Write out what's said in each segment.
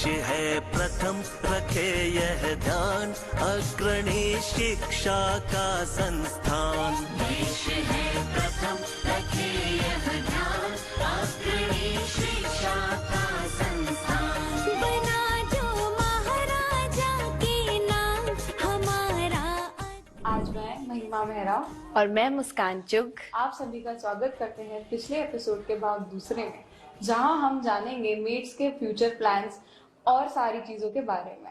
है प्रथम रखे यह ध्यान, अग्रणी शिक्षा का संस्थान। देश है प्रथम रखे यह ध्यान, अग्रणी शिक्षा का संस्थान। बना जो महाराजा के नाम हमारा। आज मैं महिमा मेहरा और मैं मुस्कान चुग आप सभी का स्वागत करते हैं पिछले एपिसोड के बाद दूसरे में, जहां हम जानेंगे मेट्स के फ्यूचर प्लान्स और सारी चीजों के बारे में।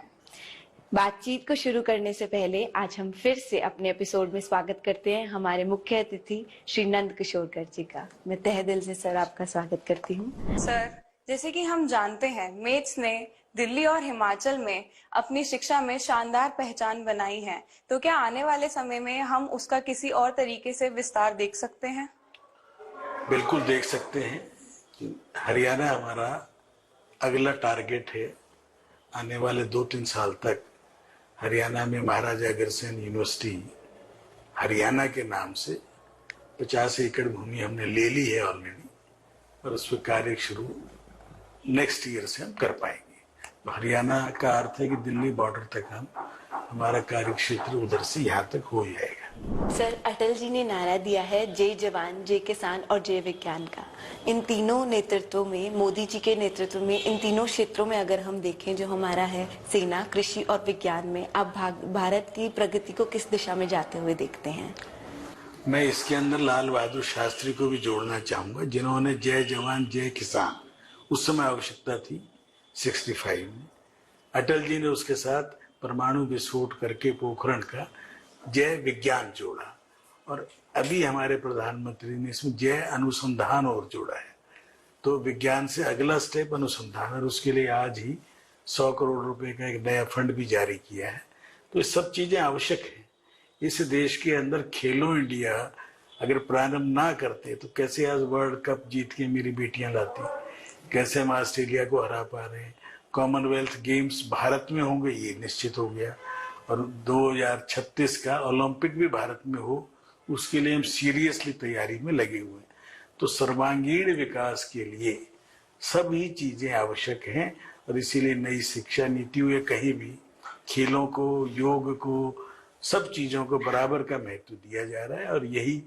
बातचीत को शुरू करने से पहले आज हम फिर से अपने एपिसोड में स्वागत करते हैं हमारे मुख्य अतिथि श्री नंद किशोरकर जी का। मैं तहे दिल से सर आपका स्वागत करती हूँ। सर, जैसे कि हम जानते हैं मेट्स ने दिल्ली और हिमाचल में अपनी शिक्षा में शानदार पहचान बनाई है, तो क्या आने वाले समय में हम उसका किसी और तरीके से विस्तार देख सकते हैं? बिल्कुल देख सकते हैं। हरियाणा हमारा अगला टारगेट है। आने वाले 2-3 साल तक हरियाणा में महाराजा अग्रसेन यूनिवर्सिटी हरियाणा के नाम से 50 एकड़ भूमि हमने ले ली है ऑलरेडी, और उस पर कार्य शुरू नेक्स्ट ईयर से हम कर पाएंगे। हरियाणा का अर्थ है कि दिल्ली बॉर्डर तक हमारा कार्य क्षेत्र उधर से यहाँ तक हो जाएगा। सर, अटल जी ने नारा दिया है जय जवान, जय किसान और जय विज्ञान का। इन तीनों नेतृत्व में, मोदी जी के नेतृत्व में, इन तीनों क्षेत्रों में अगर हम देखें जो हमारा है सेना, कृषि और विज्ञान में, आप भारत की प्रगति को किस दिशा में जाते हुए देखते हैं? मैं इसके अंदर लाल बहादुर शास्त्री को भी जोड़ना चाहूंगा, जिन्होंने जय जवान जय किसान उस समय आवश्यकता थी 65 में। अटल जी ने उसके साथ परमाणु विस्फोट करके पोखरण का जय विज्ञान जोड़ा, और अभी हमारे प्रधानमंत्री ने इसमें जय अनुसंधान और जोड़ा है। तो विज्ञान से अगला स्टेप अनुसंधान, और उसके लिए आज ही 100 करोड़ रुपए का एक नया फंड भी जारी किया है। तो ये सब चीजें आवश्यक है। इस देश के अंदर खेलो इंडिया अगर प्रारंभ ना करते तो कैसे आज वर्ल्ड कप जीत के मेरी बेटियां लाती, कैसे हम ऑस्ट्रेलिया को हरा पा रहे हैं। कॉमनवेल्थ गेम्स भारत में होंगे ये निश्चित हो गया, और 2036 का ओलंपिक भी भारत में हो, उसके लिए हम सीरियसली तैयारी में लगे हुए हैं। तो सर्वांगीण विकास के लिए सभी चीजें आवश्यक हैं, और इसीलिए नई शिक्षा नीति हुए कहीं भी खेलों को, योग को, सब चीजों को बराबर का महत्व दिया जा रहा है, और यही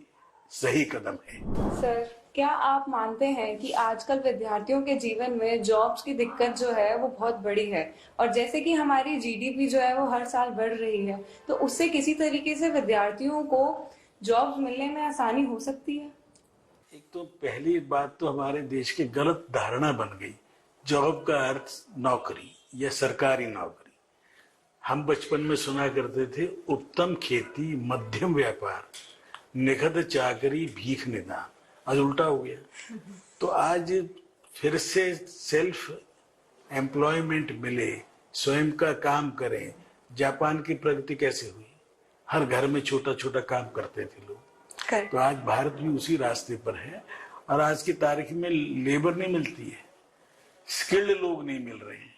सही कदम है। सर, क्या आप मानते हैं कि आजकल विद्यार्थियों के जीवन में जॉब्स की दिक्कत जो है वो बहुत बड़ी है, और जैसे कि हमारी जीडीपी जो है वो हर साल बढ़ रही है, तो उससे किसी तरीके से विद्यार्थियों को जॉब्स मिलने में आसानी हो सकती है? एक तो पहली बात तो हमारे देश की गलत धारणा बन गई, जॉब का अर्थ नौकरी या सरकारी नौकरी। हम बचपन में सुना करते थे उत्तम खेती, मध्यम व्यापार, निखद चाकरी, भीख निदान। आज उल्टा हो गया। तो आज फिर से सेल्फ एम्प्लॉयमेंट मिले, स्वयं का काम करें। जापान की प्रगति कैसे हुई? हर घर में छोटा छोटा काम करते थे लोग। तो आज भारत भी उसी रास्ते पर है, और आज की तारीख में लेबर नहीं मिलती है, स्किल्ड लोग नहीं मिल रहे हैं।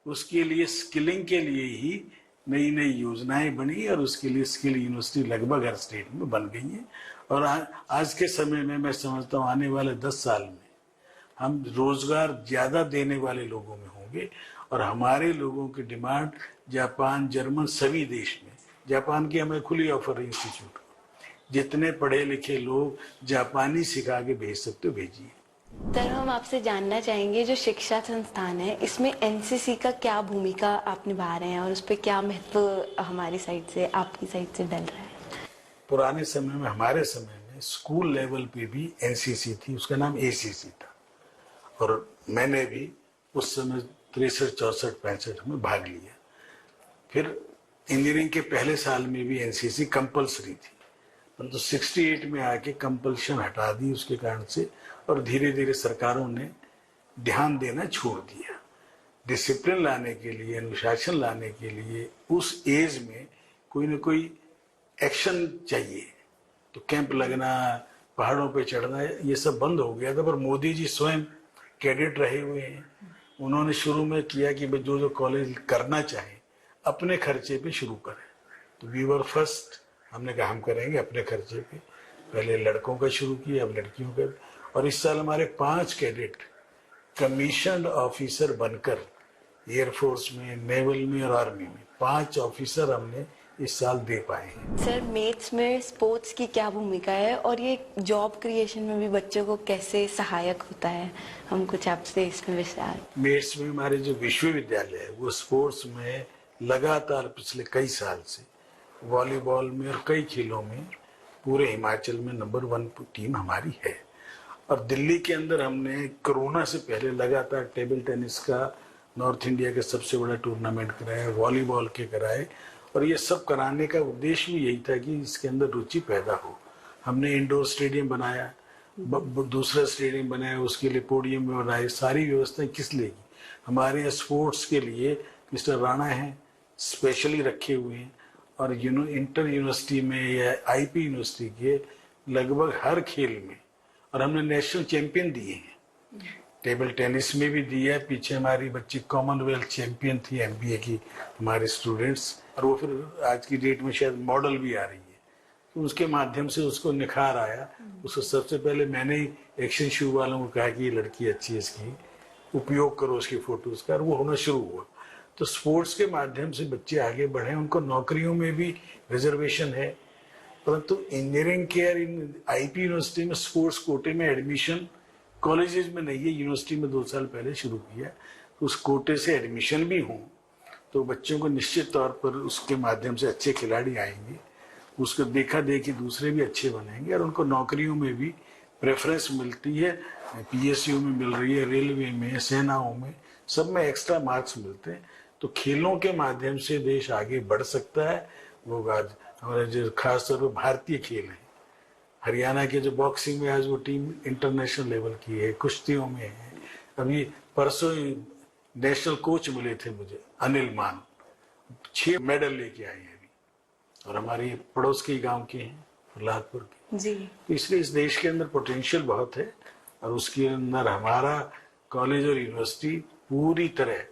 उसके लिए स्किलिंग के लिए ही नई नई योजनाएं बनी, और उसके लिए स्किल यूनिवर्सिटी लगभग हर स्टेट में बन गई है। और आज के समय में मैं समझता हूँ आने वाले 10 साल में हम रोजगार ज्यादा देने वाले लोगों में होंगे, और हमारे लोगों की डिमांड जापान, जर्मन सभी देश में। जापान की हमें खुली ऑफर है इंस्टीट्यूट, जितने पढ़े लिखे लोग जापानी सिखा के भेज सकते हो भेजिए। सर, हम आपसे जानना चाहेंगे जो शिक्षा संस्थान है इसमें एनसीसी का क्या भूमिका आप निभा रहे हैं, और उस पर क्या महत्व हमारी साइड से, आपकी साइड से डल रहा है? पुराने समय में, हमारे समय में स्कूल लेवल पे भी एनसीसी थी, उसका नाम एसीसी था, और मैंने भी उस समय 63, 64, 65 में भाग लिया। फिर इंजीनियरिंग के पहले साल में भी एनसीसी कंपलसरी थी, परंतु 68 में आके कंपल्शन हटा दी उसके कारण से, और धीरे धीरे सरकारों ने ध्यान देना छोड़ दिया। डिसिप्लिन लाने के लिए, अनुशासन लाने के लिए उस एज में कोई न कोई एक्शन चाहिए। तो कैंप लगना, पहाड़ों पे चढ़ना, ये सब बंद हो गया था। पर मोदी जी स्वयं कैडेट रहे हुए हैं। उन्होंने शुरू में किया कि जो जो कॉलेज करना चाहे अपने खर्चे पे शुरू करें। तो वी वर फर्स्ट, हमने कहा हम करेंगे अपने खर्चे पे। पहले लड़कों का शुरू किया, अब लड़कियों का। और इस साल हमारे 5 कैडेट कमीशन्ड ऑफिसर बनकर एयरफोर्स में, नेवल में और आर्मी में 5 ऑफिसर हमने इस साल दे पाए हैं। सर, मेथ्स में स्पोर्ट्स की क्या भूमिका है और ये जॉब क्रिएशन में भी बच्चों को कैसे सहायक होता है? हम कुछ आपसे इसमें विस्तार। मेथ्स में हमारे जो विश्वविद्यालय है वो स्पोर्ट्स में लगातार पिछले कई साल से वॉलीबॉल में और कई खेलों में पूरे हिमाचल में नंबर 1 टीम हमारी है। और दिल्ली के अंदर हमने कोरोना से पहले लगातार टेबल टेनिस का नॉर्थ इंडिया का सबसे बड़ा टूर्नामेंट कराया, वॉलीबॉल के कराए, और ये सब कराने का उद्देश्य भी यही था कि इसके अंदर रुचि पैदा हो। हमने इंडोर स्टेडियम बनाया, दूसरा स्टेडियम बनाया, उसके लिए पोडियम बनाए, सारी व्यवस्थाएं किस लिए की? हमारे यहाँ स्पोर्ट्स के लिए मिस्टर राणा हैं, स्पेशली रखे हुए हैं, और इंटर यूनिवर्सिटी में या आईपी यूनिवर्सिटी के लगभग हर खेल में, और हमने नेशनल चैंपियन दिए हैं। टेबल टेनिस में भी दिया है, पीछे हमारी बच्ची कॉमनवेल्थ चैंपियन थी एमबीए की, हमारे स्टूडेंट्स, और वो फिर आज की डेट में शायद मॉडल भी आ रही है। तो उसके माध्यम से उसको निखार आया। उसको सबसे पहले मैंने ही एक्शन शू वालों को कहा कि ये लड़की अच्छी है, इसकी उपयोग करो उसकी फोटोज का, और वो होना शुरू हुआ। तो स्पोर्ट्स के माध्यम से बच्चे आगे बढ़े, उनको नौकरियों में भी रिजर्वेशन है। परंतु इंजीनियरिंग के आईपी यूनिवर्सिटी में स्पोर्ट्स कोटे में एडमिशन कॉलेजेस में नहीं है, यूनिवर्सिटी में 2 साल पहले शुरू किया। तो उस कोटे से एडमिशन भी हो तो बच्चों को निश्चित तौर पर उसके माध्यम से अच्छे खिलाड़ी आएंगे, उसको देखा देखी दूसरे भी अच्छे बनेंगे, और उनको नौकरियों में भी प्रेफरेंस मिलती है। पीएसयू में मिल रही है, रेलवे में, सेनाओं में, सब में एक्स्ट्रा मार्क्स मिलते हैं। तो खेलों के माध्यम से देश आगे बढ़ सकता है। वो आज हमारे जो खासतौर पर भारतीय खेल है, हरियाणा के जो बॉक्सिंग में आज वो टीम इंटरनेशनल लेवल की है, कुश्तियों में है। अभी परसों नेशनल कोच मिले थे मुझे, अनिल मान, 6 मेडल लेके आए हैं अभी, और हमारे पड़ोस के गांव के हैं, प्रहलादपुर के जी। तो इसलिए इस देश के अंदर पोटेंशियल बहुत है, और उसके अंदर हमारा कॉलेज और यूनिवर्सिटी पूरी तरह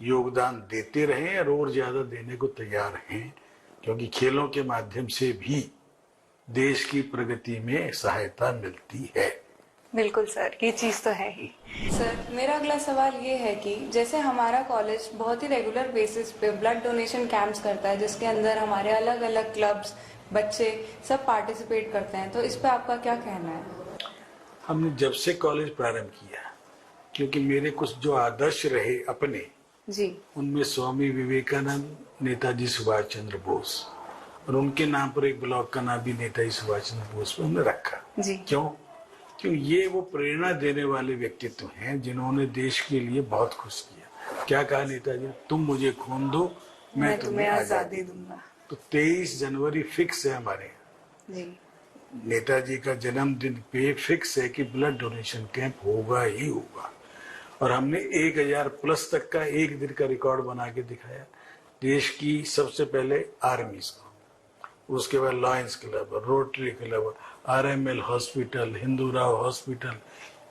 योगदान देते रहें और ज्यादा देने को तैयार हैं, क्योंकि खेलों के माध्यम से भी देश की प्रगति में सहायता मिलती है। बिल्कुल सर, ये चीज़ तो है ही। सर, मेरा अगला सवाल ये है कि जैसे हमारा कॉलेज बहुत ही रेगुलर बेसिस पे ब्लड डोनेशन कैंप्स करता है, जिसके अंदर हमारे अलग अलग क्लब्स, बच्चे सब पार्टिसिपेट करते हैं, तो इस पे आपका क्या कहना है? हमने जब से कॉलेज प्रारंभ किया, क्योंकि मेरे कुछ जो आदर्श रहे अपने, जी, उनमें स्वामी विवेकानंद, नेताजी सुभाष चंद्र बोस, और उनके नाम पर एक ब्लॉक का नाम भी नेताजी सुभाष चंद्र बोस पर हमने रखा। जी। क्यों ये वो प्रेरणा देने वाले व्यक्तित्व हैं जिन्होंने देश के लिए बहुत कुछ किया। क्या कहा नेताजी? तुम मुझे खून दो, मैं तुम्हें आजादी दूंगा। तो 23 जनवरी फिक्स है हमारे यहाँ। जी। नेताजी का जन्मदिन पे फिक्स है कि ब्लड डोनेशन कैंप होगा ही होगा, और हमने 1000 प्लस तक का एक दिन का रिकॉर्ड बना के दिखाया। देश की सबसे पहले आर्मीज को, उसके बाद lions club, rotary club, RML hospital, Hindu Rao hospital,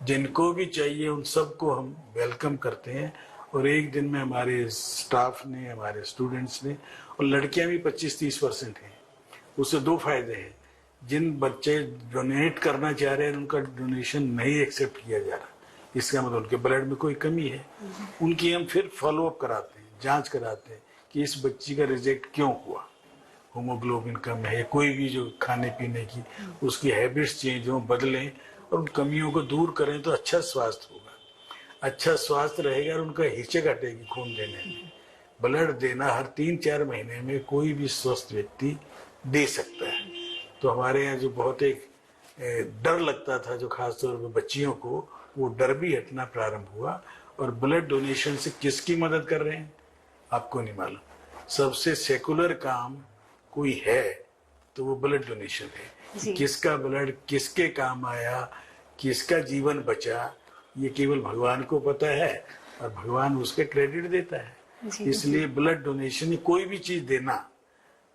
जिनको भी चाहिए उन सबको हम वेलकम करते हैं। और एक दिन में हमारे स्टाफ ने, हमारे स्टूडेंट्स ने, और लड़कियां भी 25-30% हैं। उससे 2 फायदे हैं। जिन बच्चे डोनेट करना चाह रहे हैं उनका डोनेशन नहीं एक्सेप्ट किया जा रहा, इसका मतलब उनके ब्लड में कोई कमी है। उनकी हम फिर फॉलोअप कराते हैं, जांच कराते हैं कि इस बच्ची का रिजेक्ट क्यों हुआ, होमोग्लोबिन कम है, कोई भी जो खाने पीने की उसकी हैबिट्स चेंज हो, बदलें और उन कमियों को दूर करें, तो अच्छा स्वास्थ्य होगा। अच्छा स्वास्थ्य रहेगा और उनका हिचक हटेगी खून देने में। ब्लड देना हर 3-4 महीने में कोई भी स्वस्थ व्यक्ति दे सकता है। तो हमारे यहाँ जो बहुत एक डर लगता था, जो खासतौर पर बच्चियों को, वो डर भी हटना प्रारंभ हुआ। और ब्लड डोनेशन से किसकी मदद कर रहे हैं आपको नहीं मालूम। सबसे सेकुलर काम कोई है तो वो ब्लड डोनेशन है। किसका ब्लड किसके काम आया, किसका जीवन बचा, ये केवल भगवान को पता है, और भगवान उसके क्रेडिट देता है। इसलिए ब्लड डोनेशन, कोई भी चीज देना,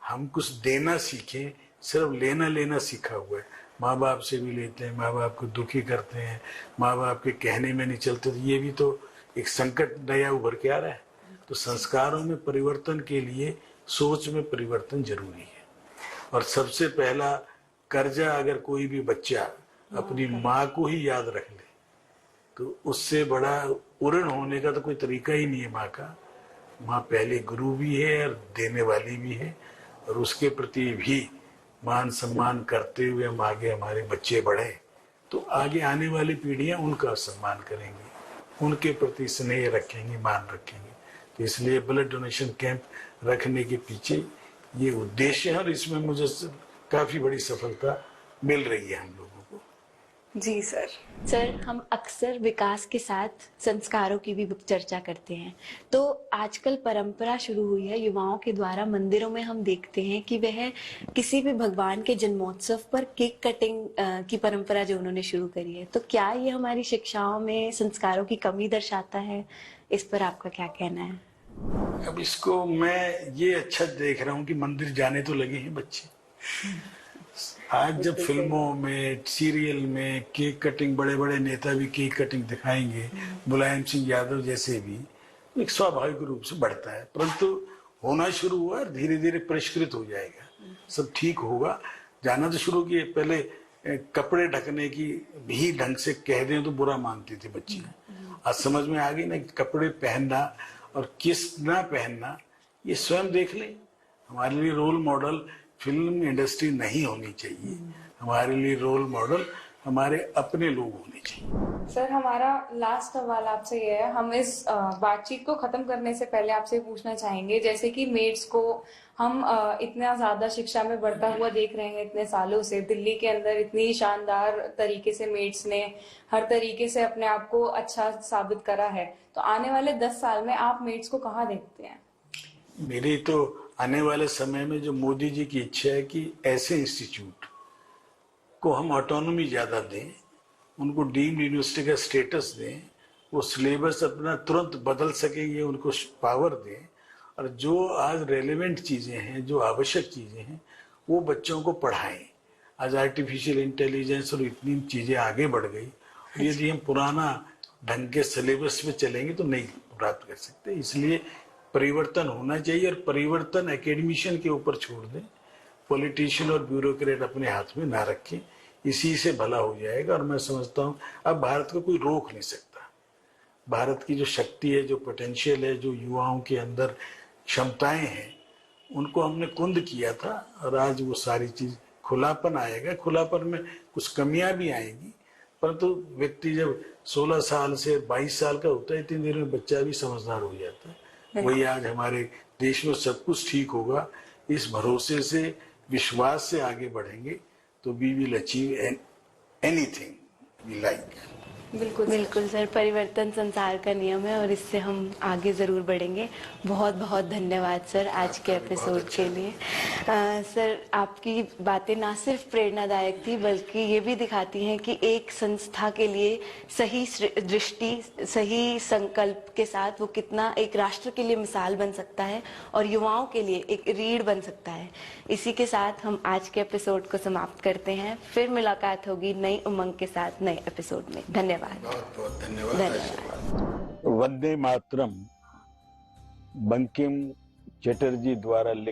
हम कुछ देना सीखें, सिर्फ लेना लेना सीखा हुआ है। माँ बाप से भी लेते हैं, माँ बाप को दुखी करते हैं, माँ बाप के कहने में नहीं चलते, तो ये भी तो एक संकट नया उभर के आ रहा है। तो संस्कारों में परिवर्तन के लिए सोच में परिवर्तन जरूरी है। और सबसे पहला कर्जा, अगर कोई भी बच्चा अपनी माँ को ही याद रख ले तो उससे बड़ा पूर्ण होने का तो कोई तरीका ही नहीं है माँ का। माँ पहले गुरु भी है और देने वाली भी है, और उसके प्रति भी मान सम्मान करते हुए हम आगे हमारे बच्चे बढ़े तो आगे आने वाली पीढ़ियां उनका सम्मान करेंगी, उनके प्रति स्नेह रखेंगे, मान रखेंगे। तो इसलिए ब्लड डोनेशन कैंप रखने के पीछे ये उद्देश्य है, और इसमें मुझे काफी बड़ी सफलता मिल रही है हम लोगों को। जी सर। सर, हम अक्सर विकास के साथ संस्कारों की भी चर्चा करते हैं। तो आजकल परंपरा शुरू हुई है युवाओं के द्वारा, मंदिरों में हम देखते हैं कि वह किसी भी भगवान के जन्मोत्सव पर केक कटिंग की परंपरा जो उन्होंने शुरू करी है, तो क्या ये हमारी शिक्षाओं में संस्कारों की कमी दर्शाता है? इस पर आपका क्या कहना है? अब इसको मैं ये अच्छा देख रहा हूँ कि मंदिर जाने तो लगे हैं बच्चे। आज जब फिल्मों में, सीरियल में केक कटिंग, बड़े बड़े नेता भी केक कटिंग दिखाएंगे, मुलायम सिंह यादव जैसे भी, एक स्वाभाविक रूप से बढ़ता है। परंतु होना शुरू हुआ और धीरे धीरे परिष्कृत हो जाएगा, सब ठीक होगा। जाना तो शुरू किए, पहले कपड़े ढकने की भी ढंग से कह दें तो बुरा मानती थी बच्ची। आज समझ में आ गई ना कि कपड़े पहनना और किस ना पहनना ये स्वयं देख ले। हमारे लिए रोल मॉडल फिल्म इंडस्ट्री नहीं होनी चाहिए, हमारे लिए रोल मॉडल हमारे अपने लोग होने चाहिए। सर, हमारा लास्ट सवाल आपसे ये है, हम इस बातचीत को खत्म करने से पहले आपसे पूछना चाहेंगे, जैसे कि मेड्स को हम इतना ज्यादा शिक्षा में बढ़ता हुआ देख रहे हैं इतने सालों से, दिल्ली के अंदर इतनी शानदार तरीके से मेड्स ने हर तरीके से अपने आप को अच्छा साबित करा है, तो आने वाले 10 साल में आप मेड्स को कहाँ देखते हैं? मेरी तो आने वाले समय में जो मोदी जी की इच्छा है कि ऐसे इंस्टीट्यूट को हम ऑटोनॉमी ज्यादा दें, उनको डीम्ड यूनिवर्सिटी का स्टेटस दें, वो सिलेबस अपना तुरंत बदल सकेंगे, उनको पावर दें, और जो आज रेलेवेंट चीजें हैं, जो आवश्यक चीजें हैं, वो बच्चों को पढ़ाएं। आज आर्टिफिशियल इंटेलिजेंस और इतनी चीजें आगे बढ़ गई, यदि हम पुराना ढंग के सिलेबस में चलेंगे तो नहीं प्राप्त कर सकते। इसलिए परिवर्तन होना चाहिए, और परिवर्तन एकेडमिशियन के ऊपर छोड़ दें, पॉलिटिशियन और ब्यूरोक्रेट अपने हाथ में ना रखें, इसी से भला हो जाएगा। और मैं समझता हूँ अब भारत को कोई रोक नहीं सकता। भारत की जो शक्ति है, जो पोटेंशियल है, जो युवाओं के अंदर क्षमताएं हैं, उनको हमने कुंद किया था, और आज वो सारी चीज खुलापन आएगा। खुलापन में कुछ कमियां भी आएंगी, परंतु व्यक्ति जब 16 साल से 22 साल का होता है, इतनी देर में बच्चा भी समझदार हो जाता है। वही आज हमारे देश में सब कुछ ठीक होगा, इस भरोसे से, विश्वास से आगे बढ़ेंगे तो we will achieve anything we like. बिल्कुल सर, परिवर्तन संसार का नियम है और इससे हम आगे जरूर बढ़ेंगे। बहुत बहुत धन्यवाद सर आज के एपिसोड के लिए। सर, आपकी बातें ना सिर्फ प्रेरणादायक थी बल्कि ये भी दिखाती हैं कि एक संस्था के लिए सही दृष्टि, सही संकल्प के साथ वो कितना एक राष्ट्र के लिए मिसाल बन सकता है और युवाओं के लिए एक रीढ़ बन सकता है। इसी के साथ हम आज के एपिसोड को समाप्त करते हैं। फिर मुलाकात होगी नई उमंग के साथ नए एपिसोड में। धन्यवाद। बहुत बहुत धन्यवाद। वंदे मातरम बंकिम चटर्जी द्वारा